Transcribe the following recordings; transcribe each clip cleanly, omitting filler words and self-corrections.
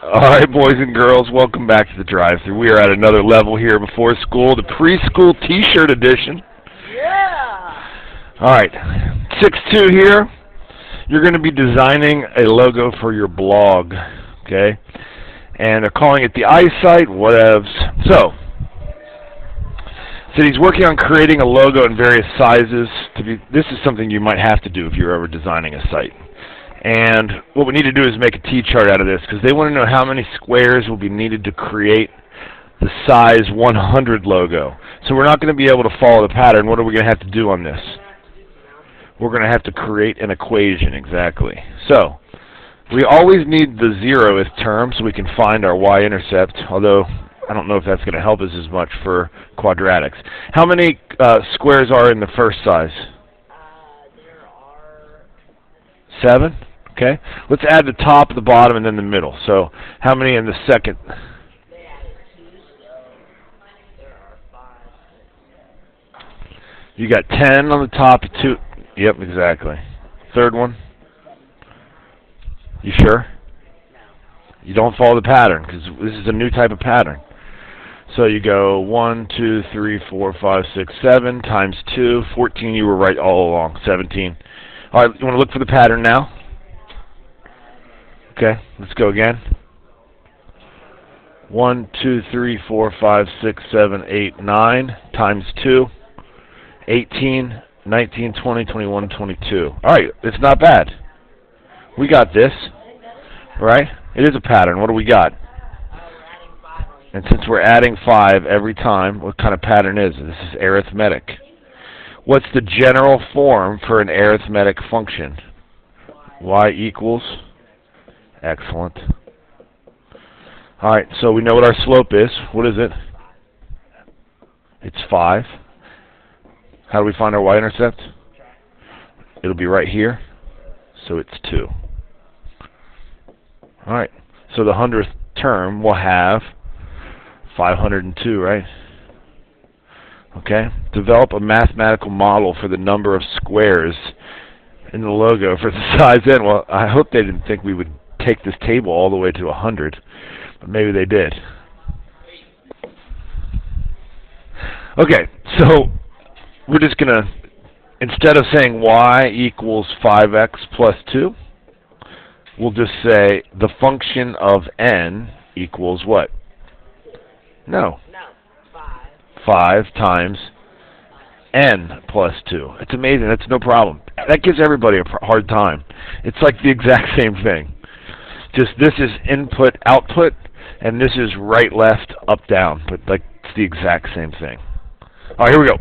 Alright, boys and girls, welcome back to the drive-thru. We are at another level here before school, the preschool t-shirt edition. Yeah! Alright, 6-2 here. You're going to be designing a logo for your blog, okay? And they're calling it the eyesight, whatevs. So he's working on creating a logo in various sizes. This is something you might have to do if you're ever designing a site. And what we need to do is make a T-chart out of this, because they want to know how many squares will be needed to create the size 100 logo. So we're not going to be able to follow the pattern. What are we going to have to do on this? We're going to have to create an equation, exactly. So we always need the 0th term so we can find our y-intercept, although I don't know if that's going to help us as much for quadratics. How many squares are in the first size? There are 7? Okay. Let's add the top, the bottom, and then the middle. So how many in the second? They added 2, so there are 5. You got 10 on the top, 2. Yep, exactly. Third one? You sure? No. You don't follow the pattern, because this is a new type of pattern. So you go 1, 2, 3, 4, 5, 6, 7 times 2, 14. You were right all along. 17. All right, you want to look for the pattern now? Okay, let's go again. 1, 2, 3, 4, 5, 6, 7, 8, 9 times 2, 18, 19, 20, 21, 22. All right, it's not bad. We got this, right? It is a pattern. What do we got? Adding 5 on And since we're adding 5 every time, what kind of pattern is it? This is arithmetic. What's the general form for an arithmetic function? Y equals? Excellent. All right, so we know what our slope is. What is it? It's 5. How do we find our y-intercept? It'll be right here, so it's 2. All right, so the 100th term will have 502, right? Okay, develop a mathematical model for the number of squares in the logo for the size n. Well, I hope they didn't think we would take this table all the way to 100, but maybe they did. Okay, so we're just going to, instead of saying y equals 5x plus 2, we'll just say the function of n equals what? No. 5 times n plus 2. It's amazing. That's no problem. That gives everybody a hard time. It's like the exact same thing. Just this is input, output, and this is right, left, up, down. But like it's the exact same thing. All right, here we go.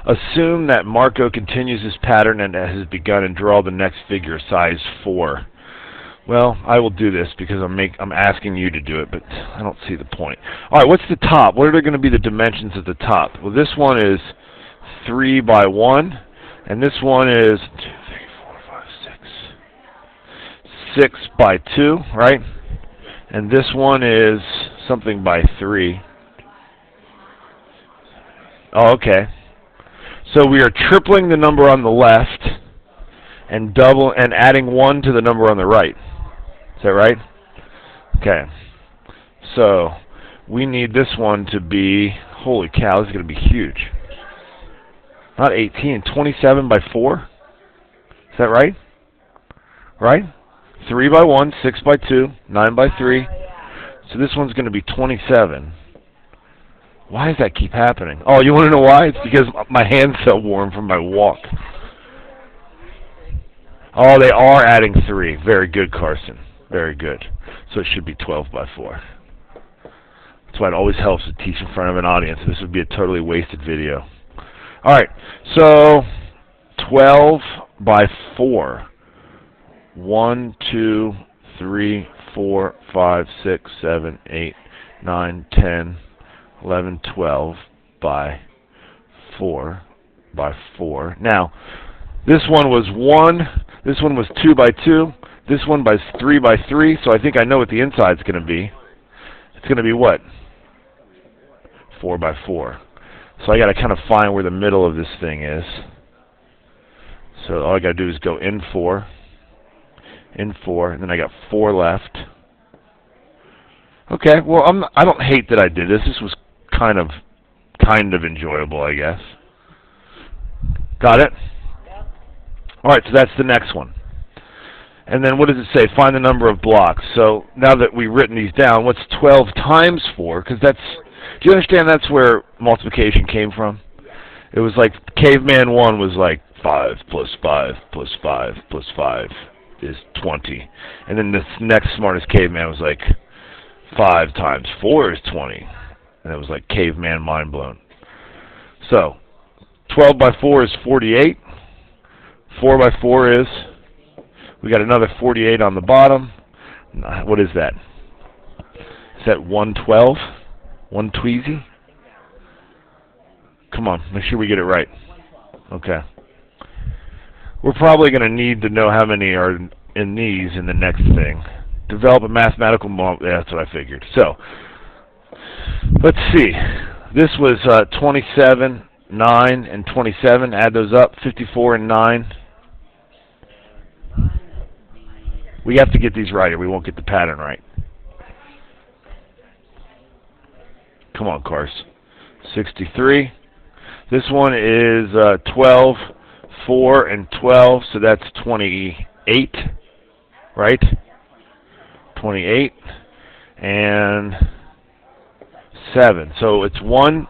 Assume that Marco continues this pattern and has begun and draw the next figure, size 4. Well, I will do this because I'm asking you to do it, but I don't see the point. All right, what's the top? What are going to be the dimensions at the top? Well, this one is 3 by 1, and this one is 2, 3, 4, 5, 6, 6 by 2, right? And this one is something by 3. Oh, okay. So we are tripling the number on the left and adding 1 to the number on the right. Is that right? Okay. So we need this one to be, holy cow, this is going to be huge. Not 18, 27 by 4? Is that right? Right? 3 by 1, 6 by 2, 9 by 3. So this one's going to be 27. Why does that keep happening? Oh, you want to know why? It's because my hand's so warm from my walk. Oh, they are adding 3. Very good, Carson. Very good. So it should be 12 by 4. That's why it always helps to teach in front of an audience. This would be a totally wasted video. All right, so 12 by 4. 1, 2, 3, 4, 5, 6, 7, 8, 9, 10, 11, 12 by 4 by 4. Now, this one was 1. This one was 2 by 2. This one by 3 by 3. So I think I know what the inside's going to be. It's going to be what? 4 by 4. So I got to kind of find where the middle of this thing is. So all I got to do is go in 4, in 4, and then I got 4 left. Okay, well, I don't hate that I did this. This was kind of enjoyable, I guess. Got it? Yep. All right, so that's the next one. And then what does it say? Find the number of blocks. So now that we've written these down, what's 12 times 4? Because that's, do you understand that's where multiplication came from? It was like Caveman 1 was like 5 plus 5 plus 5 plus 5 is 20. And then the next smartest caveman was like 5 times 4 is 20. And it was like caveman mind blown. So 12 by 4 is 48. 4 by 4 is, we got another 48 on the bottom. What is that? Is that 112? 1 tweezy? Come on, make sure we get it right. Okay. We're probably going to need to know how many are in these in the next thing. Develop a mathematical model. Yeah, that's what I figured. So, let's see. This was 27, 9, and 27. Add those up. 54 and 9. We have to get these right or we won't get the pattern right. Come on, Cars. 63. This one is 12, 4, and 12, so that's 28, right? 28 and 7. So it's 1.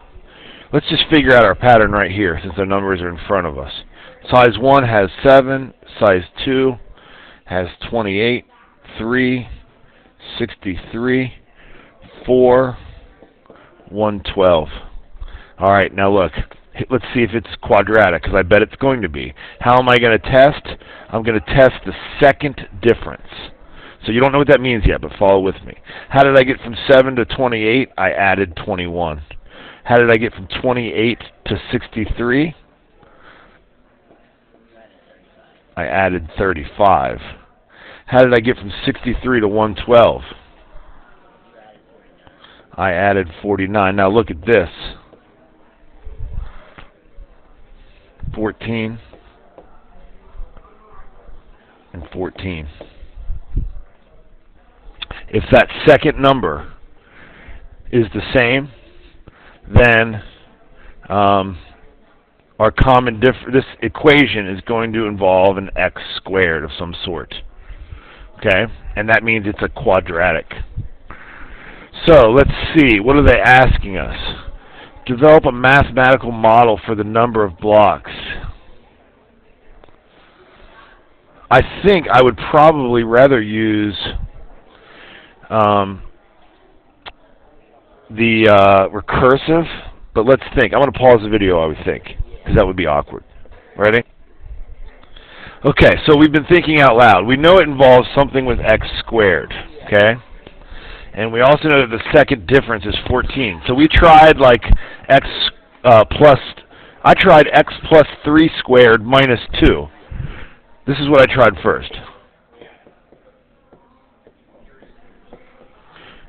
Let's just figure out our pattern right here since the numbers are in front of us. Size 1 has 7. Size 2 has 28, 3, 63, 4, 112. All right, now look. Let's see if it's quadratic, because I bet it's going to be. How am I going to test? I'm going to test the second difference. So you don't know what that means yet, but follow with me. How did I get from 7 to 28? I added 21. How did I get from 28 to 63? I added 35. How did I get from 63 to 112? I added 49. Now look at this. 14 and 14. If that second number is the same, then our common this equation is going to involve an x squared of some sort. Okay? And that means it's a quadratic. So let's see. What are they asking us? Develop a mathematical model for the number of blocks. I think I would probably rather use the recursive, but let's think. I'm going to pause the video, I would think, because that would be awkward. Ready? Okay, so we've been thinking out loud. We know it involves something with x squared, okay? And we also know that the second difference is 14. So we tried like I tried x plus 3 squared minus 2. This is what I tried first.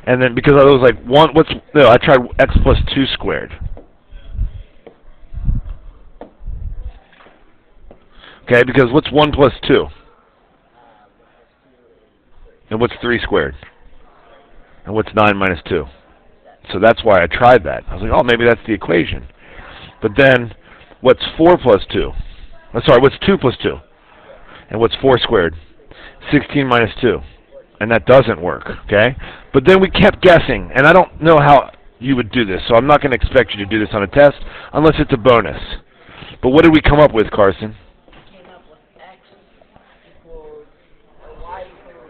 And then because I was like, I tried x plus 2 squared. Okay, because what's 1 plus 2? And what's 3 squared? And what's 9 minus 2? So that's why I tried that. I was like, oh, maybe that's the equation. But then, what's 4 plus 2? Oh, sorry, what's 2 plus 2? And what's 4 squared? 16 minus 2. And that doesn't work, okay? But then we kept guessing, and I don't know how you would do this, so I'm not going to expect you to do this on a test unless it's a bonus. But what did we come up with, Carson? We came up with x equals, or y equals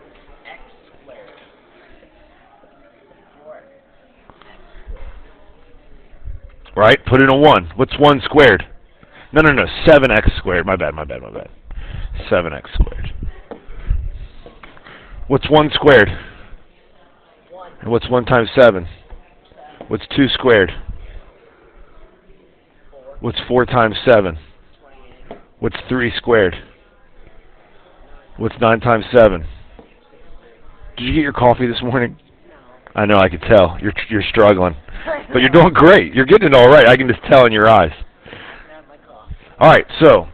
x squared. Or x squared. Right? Put in a 1. What's 1 squared? No, 7x squared. My bad. 7x squared. What's 1 squared? 1. And what's 1 times 7? What's 2 squared? 4. What's 4 times 7? 28. What's 3 squared? What's 9 times 7? Did you get your coffee this morning? No. I know, I could tell. You're struggling. But you're doing great. You're getting it all right. I can just tell in your eyes. Grab my coffee. All right, so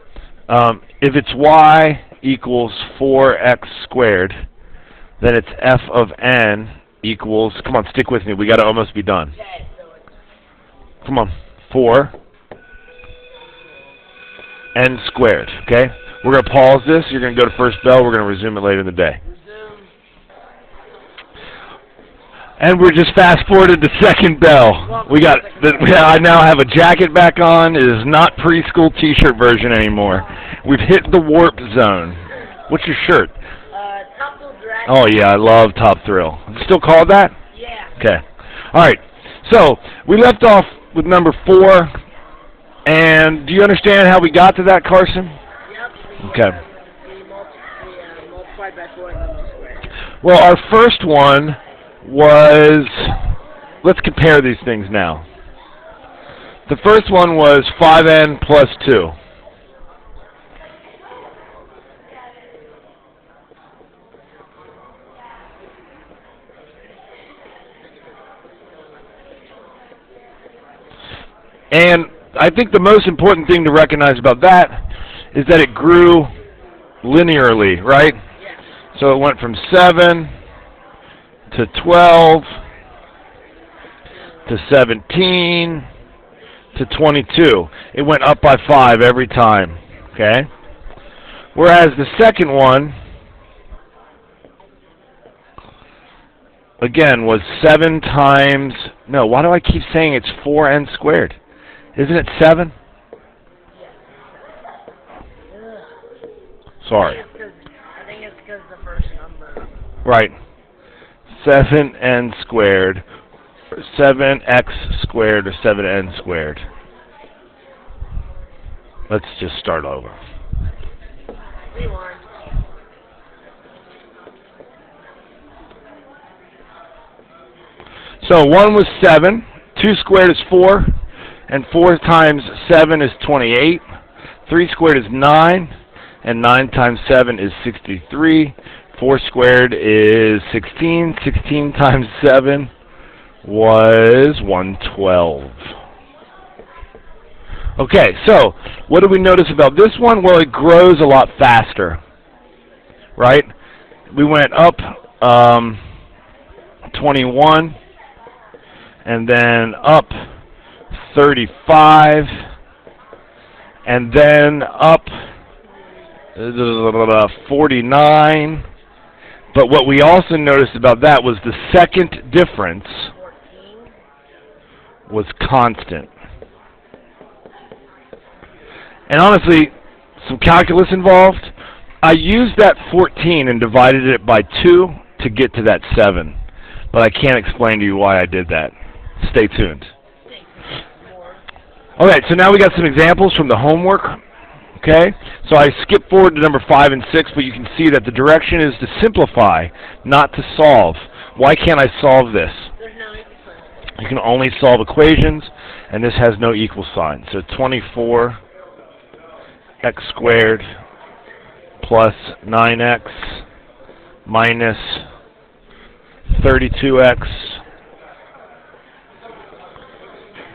if it's y equals 4x squared, then it's f of n equals, come on, stick with me, we got to almost be done. Come on, 4 n squared, okay? We're going to pause this, you're going to go to first bell, we're going to resume it later in the day. And we're just fast forwarded to second bell. I now have a jacket back on. It is not preschool t-shirt version anymore. We've hit the warp zone. What's your shirt? Top Thrill Dragon. Oh yeah, I love Top Thrill. Is it still called that? Yeah. Okay. All right. So we left off with number 4. And do you understand how we got to that, Carson? Yep. Okay. We multiplied by 4 and then we squared. Well, our first one was, let's compare these things now. The first one was 5n plus 2. And I think the most important thing to recognize about that is that it grew linearly, right? Yeah. So it went from 7 to 12 to 17 to 22. It went up by 5 every time, okay? Whereas the second one, again, was 7 times, no, why do I keep saying it's 4n squared? Isn't it 7? Sorry. I think it's because the first number. Right. 7n squared, or 7x squared, or 7n squared. Let's just start over. Rewind. So 1 was 7, 2 squared is 4, and 4 times 7 is 28, 3 squared is 9, and 9 times 7 is 63, 4 squared is 16, 16 times 7 was 112. Okay, so what do we notice about this one? Well, it grows a lot faster, right? We went up 21, and then up 35, and then up 49. But what we also noticed about that was the second difference 14. was constant. And honestly, some calculus involved. I used that 14 and divided it by 2 to get to that 7. But I can't explain to you why I did that. Stay tuned. Alright, so now we got some examples from the homework. Okay, so I skipped forward to number 5 and 6, but you can see that the direction is to simplify, not to solve. Why can't I solve this? There's no equal sign. You can only solve equations, and this has no equal sign. So 24x squared plus 9x minus 32x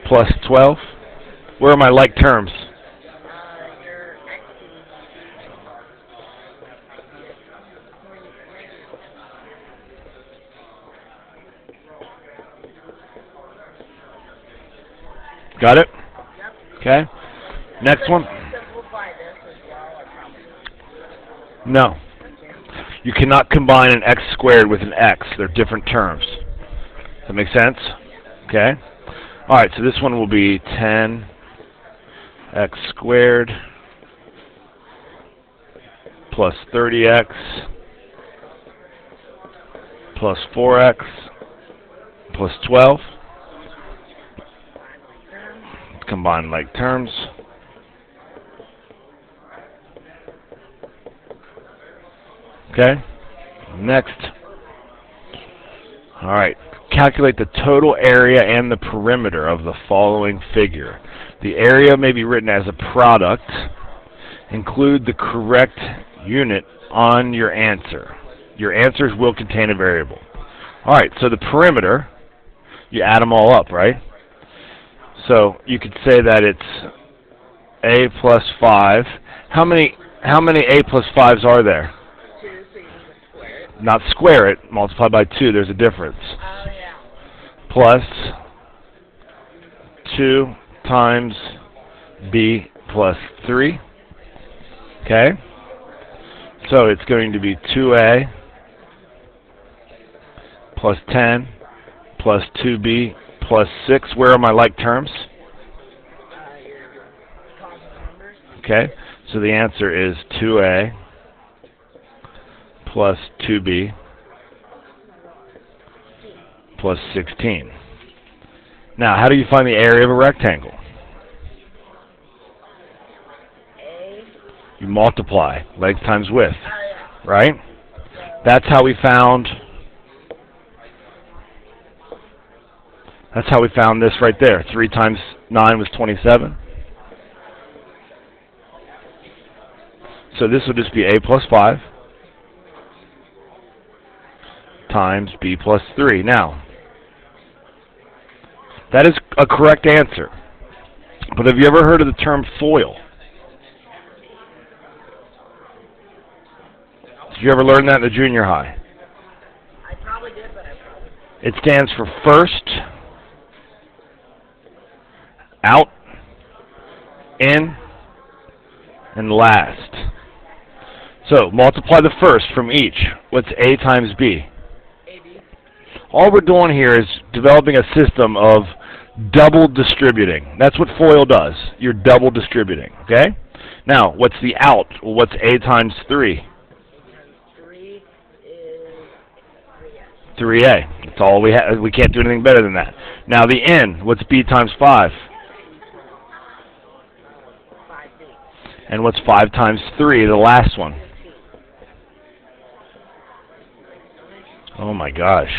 plus 12. Where are my like terms? Your X Got it? Yep. Okay. Next one. Simplify this as well, I promise. No. You cannot combine an x squared with an x. They're different terms. Does that make sense? Okay. All right, so this one will be 10x squared plus 30x plus 4x plus 12. Combine like terms. Okay. Next. All right. Calculate the total area and the perimeter of the following figure. The area may be written as a product. Include the correct unit on your answer. Your answers will contain a variable. All right, so the perimeter, you add them all up, right? So you could say that it's a plus 5. How many how many a plus 5s are there? 2, so you need to square it. Not square it, multiply by 2, there's a difference. Oh, yeah. Plus 2 times b plus 3. Okay? So it's going to be 2a plus 10 plus 2b plus 6. Where are my like terms? Your constant numbers. Okay, so the answer is 2a plus 2b plus 16. Now, how do you find the area of a rectangle? A. You multiply length times width, Oh, yeah. right? That's how we found this right there. 3 times 9 was 27. So this would just be a plus 5 times b plus 3. Now, that is a correct answer. But have you ever heard of the term FOIL? Did you ever learn that in the junior high? I probably did, but I probably It stands for first, out, in, and last. So multiply the first from each. What's a times b? AB. All we're doing here is developing a system of double distributing. That's what FOIL does. You're double distributing, okay? Now, what's the out? Well, what's a times 3? 3 is 3x. 3a. That's all we have. We can't do anything better than that. Now the in, what's b times 5? 5b. And what's 5 times 3, the last one? Oh my gosh.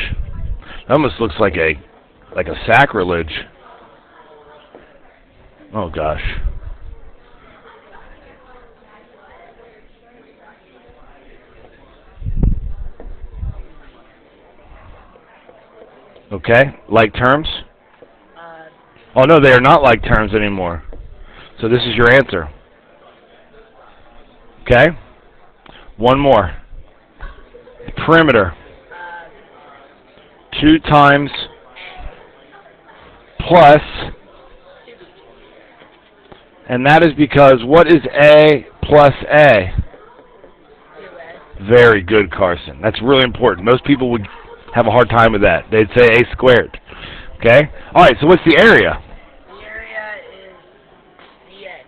That almost looks like a sacrilege. Oh gosh. Okay, like terms? Oh no, they are not like terms anymore. So this is your answer. Okay? One more. Perimeter. 2 times plus, and that is because what is a plus a? 2a. Very good, Carson. That's really important. Most people would have a hard time with that. They'd say a squared. Okay? Alright, so what's the area? The area is BA.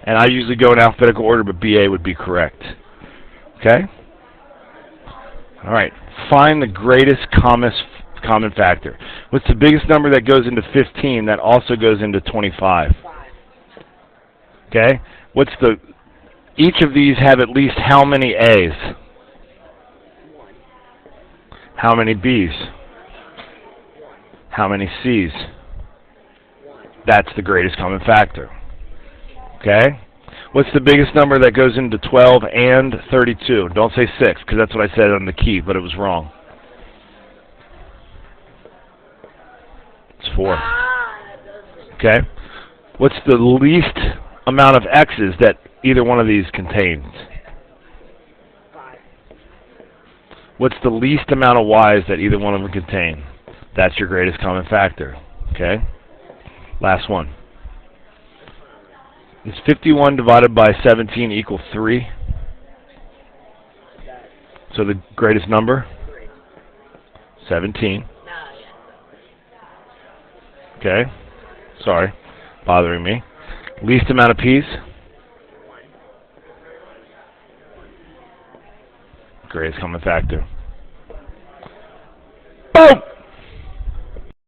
And I usually go in alphabetical order, but BA would be correct. Okay? Alright, find the greatest common factor. What's the biggest number that goes into 15 that also goes into 25? 5. Okay? Each of these have at least how many A's? 1. How many B's? 1. How many C's? 1. That's the greatest common factor. Okay? What's the biggest number that goes into 12 and 32? Don't say 6, because that's what I said on the key, but it was wrong. It's 4. That doesn't. Okay? What's the least amount of X's that either one of these contains? 5. What's the least amount of Y's that either one of them contain? That's your greatest common factor. Okay? Last one. Is 51 divided by 17 equal 3? So the greatest number? 3. 17. No, yeah. Okay? Sorry. Bothering me. Least amount of P's? 1. Greatest common factor.